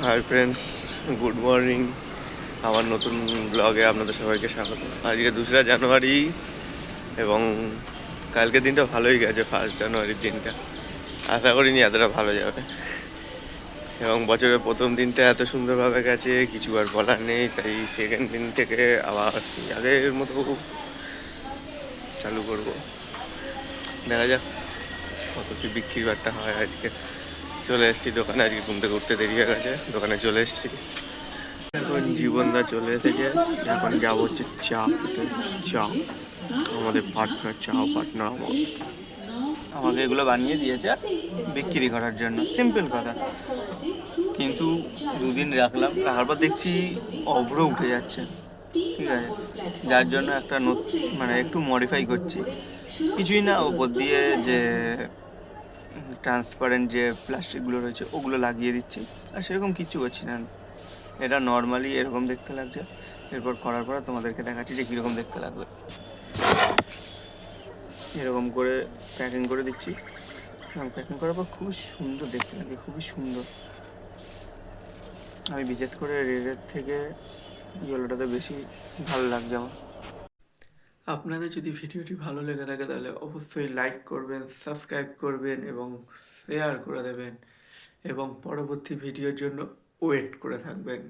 Hi friends, good morning. আমার নতুন ব্লগে আপনাদের সবাইকে স্বাগত। আজকে 2রা জানুয়ারি এবং কালকের দিনটা ভালোই গেছে। 1 জানুয়ারির দিনটা আশা করিনি এতটা ভালো যাবে, এবং বছরের প্রথম দিনটা এত সুন্দরভাবে গেছে, কিছু আর বলার নেই। তাই সেকেন্ড দিন থেকে আবার আগের মতো চালু করব। দেখা যাক কত কি বিক্রি বাট্টা হয়। আজকে চলে এসেছি দোকানে, আজকে ঘুম থেকে উঠতে দেরি হয়ে গেছে, দোকানে চলে এসেছি। এখন জীবনদা চলে এসেছে, এখন যাবো হচ্ছে চা খেতে। চা আমাদের পার্টনার, চা পার্টনার আমাকে এগুলো বানিয়ে দিয়েছে বিক্রি করার জন্য, সিম্পল কথা। কিন্তু 2 দিন রাখার পর দেখছি অভ্র উঠে যাচ্ছে, ঠিক আছে। যার জন্য একটা মানে একটু মডিফাই করছি, কিছুই না, ওপর দিয়ে যে ট্রান্সপারেন্ট যে প্লাস্টিকগুলো রয়েছে ওগুলো লাগিয়ে দিচ্ছি। আর সেরকম কিচ্ছু করছি না, এটা নর্মালি এরকম দেখতে লাগছে। এরপর করার পর তোমাদেরকে দেখাচ্ছি যে কীরকম দেখতে লাগবে। এরকম করে প্যাকিং করে দিচ্ছি, এবং প্যাকিং করার পর খুবই সুন্দর দেখতে লাগে, খুবই সুন্দর। আমি বিশেষ করে রেডের থেকে ইয়েলোটাতে বেশি ভালো লাগছে আমার। আপনাদের যদি ভিডিওটি ভালো লেগে থাকে তাহলে অবশ্যই লাইক করবেন, সাবস্ক্রাইব করবেন এবং শেয়ার করে দেবেন, এবং পরবর্তী ভিডিওর জন্য ওয়েট করে থাকবেন।